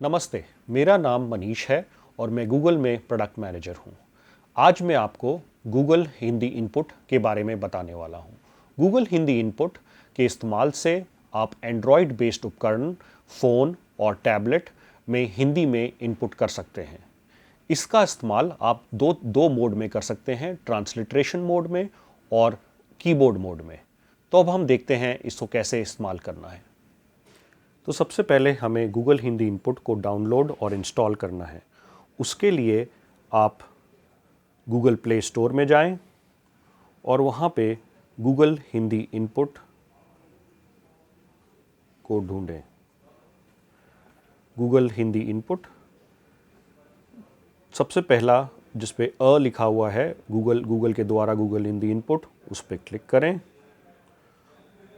नमस्ते, मेरा नाम मनीष है और मैं गूगल में प्रोडक्ट मैनेजर हूँ। आज मैं आपको गूगल हिंदी इनपुट के बारे में बताने वाला हूँ। गूगल हिंदी इनपुट के इस्तेमाल से आप एंड्रॉयड बेस्ड उपकरण, फ़ोन और टैबलेट में हिंदी में इनपुट कर सकते हैं। इसका इस्तेमाल आप दो मोड में कर सकते हैं, ट्रांसलिट्रेशन मोड में और कीबोर्ड मोड में। तो अब हम देखते हैं इसको कैसे इस्तेमाल करना है। तो सबसे पहले हमें गूगल हिंदी इनपुट को डाउनलोड और इंस्टॉल करना है। उसके लिए आप गूगल प्ले स्टोर में जाएं और वहाँ पे गूगल हिंदी इनपुट को ढूंढें। गूगल हिंदी इनपुट सबसे पहला जिस पे अ लिखा हुआ है, गूगल के द्वारा गूगल हिंदी इनपुट, उस पर क्लिक करें,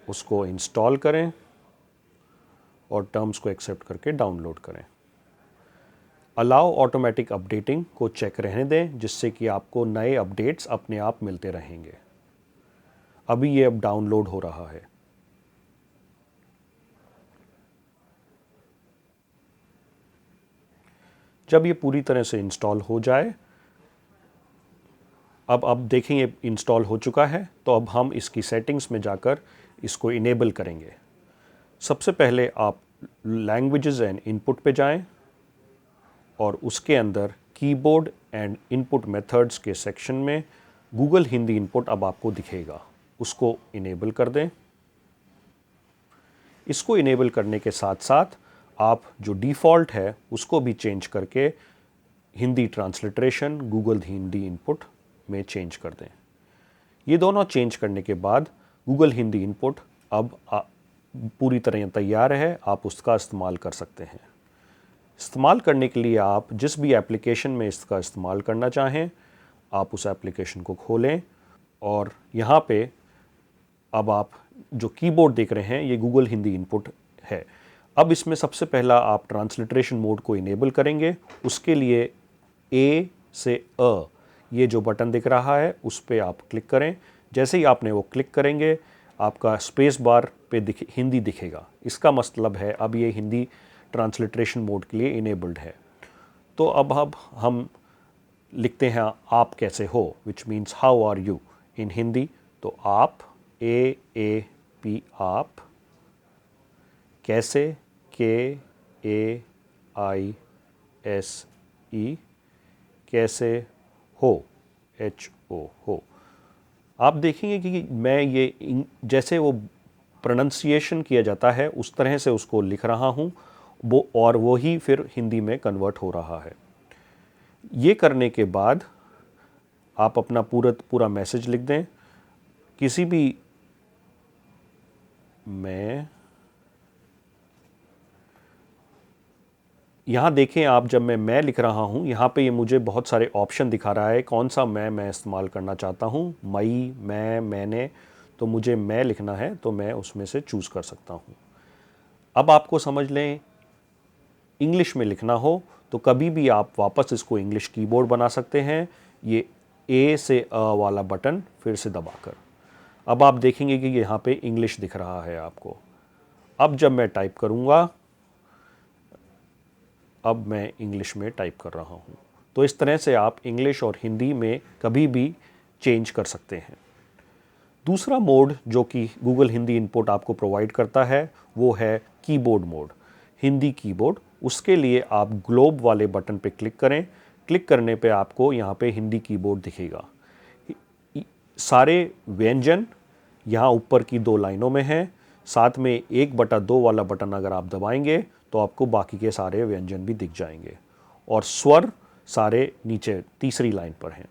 उसको इंस्टॉल करें और टर्म्स को एक्सेप्ट करके डाउनलोड करें। अलाउ ऑटोमेटिक अपडेटिंग को चेक रहने दें, जिससे कि आपको नए अपडेट्स अपने आप मिलते रहेंगे। अभी ये अब डाउनलोड हो रहा है। जब ये पूरी तरह से इंस्टॉल हो जाए, अब देखेंगे इंस्टॉल हो चुका है। तो अब हम इसकी सेटिंग्स में जाकर इसको इनेबल करेंगे। सबसे पहले आप लैंग्वेजेस एंड इनपुट पे जाएं और उसके अंदर कीबोर्ड एंड इनपुट मेथड्स के सेक्शन में गूगल हिंदी इनपुट अब आपको दिखेगा। उसको इनेबल कर दें। इसको इनेबल करने के साथ साथ आप जो डिफ़ॉल्ट है उसको भी चेंज करके Hindi transliteration Google Hindi input में चेंज कर दें। ये दोनों चेंज करने के बाद गूगल हिंदी इनपुट अब पूरी तरह तैयार है। आप उसका इस्तेमाल कर सकते हैं। इस्तेमाल करने के लिए आप जिस भी एप्लीकेशन में इसका इस्तेमाल करना चाहें, आप उस एप्लीकेशन को खोलें और यहाँ पे अब आप जो कीबोर्ड देख रहे हैं ये गूगल हिंदी इनपुट है। अब इसमें सबसे पहला आप ट्रांसलिट्रेशन मोड को इनेबल करेंगे। उसके लिए ए से अ ये जो बटन दिख रहा है उस पर आप क्लिक करें। जैसे ही आपने वो क्लिक करेंगे, आपका स्पेस बार पे हिंदी दिखेगा। इसका मतलब है अब ये हिंदी ट्रांसलिट्रेशन मोड के लिए इनेबल्ड है। तो अब हम लिखते हैं आप कैसे हो, which means how are you in Hindi. तो आप, AAP आप, कैसे, KAISE कैसे हो, HO हो। आप देखेंगे कि मैं ये जैसे वो प्रोनंसिएशन किया जाता है उस तरह से उसको लिख रहा हूँ, वो ही फिर हिंदी में कन्वर्ट हो रहा है। ये करने के बाद आप अपना पूरा मैसेज लिख दें। किसी भी मैं यहाँ देखें आप, जब मैं लिख रहा हूँ यहाँ पे ये मुझे बहुत सारे ऑप्शन दिखा रहा है कौन सा मैं इस्तेमाल करना चाहता हूँ। मई, मैंने, तो मुझे मैं लिखना है तो मैं उसमें से चूज़ कर सकता हूँ। अब आपको समझ लें इंग्लिश में लिखना हो तो कभी भी आप वापस इसको इंग्लिश कीबोर्ड बना सकते हैं, ये ए से अ वाला बटन फिर से दबाकर। अब आप देखेंगे कि यहाँ पे इंग्लिश दिख रहा है आपको। अब जब मैं टाइप करूँगा, अब मैं इंग्लिश में टाइप कर रहा हूँ। तो इस तरह से आप इंग्लिश और हिंदी में कभी भी चेंज कर सकते हैं। दूसरा मोड जो कि गूगल हिंदी इनपुट आपको प्रोवाइड करता है वो है कीबोर्ड मोड, हिंदी कीबोर्ड। उसके लिए आप ग्लोब वाले बटन पे क्लिक करें। क्लिक करने पे आपको यहाँ पे हिंदी कीबोर्ड दिखेगा। सारे व्यंजन यहाँ ऊपर की 2 लाइनों में हैं। साथ में 1/2 वाला बटन अगर आप दबाएंगे तो आपको बाकी के सारे व्यंजन भी दिख जाएंगे और स्वर सारे नीचे तीसरी लाइन पर हैं।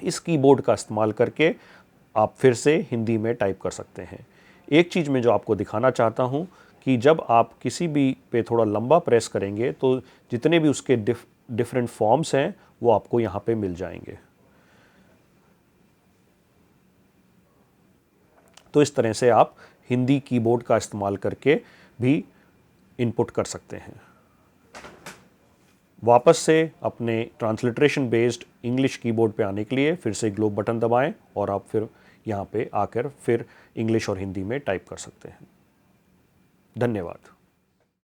इस कीबोर्ड का इस्तेमाल करके आप फिर से हिंदी में टाइप कर सकते हैं। एक चीज़ मैं जो आपको दिखाना चाहता हूँ कि जब आप किसी भी पे थोड़ा लंबा प्रेस करेंगे तो जितने भी उसके डिफरेंट फॉर्म्स हैं वो आपको यहाँ पे मिल जाएंगे। तो इस तरह से आप हिंदी कीबोर्ड का इस्तेमाल करके भी इनपुट कर सकते हैं। वापस से अपने ट्रांसलिट्रेशन बेस्ड इंग्लिश कीबोर्ड पे आने के लिए फिर से ग्लोब बटन दबाएं और आप फिर यहाँ पे आकर फिर इंग्लिश और हिंदी में टाइप कर सकते हैं। धन्यवाद।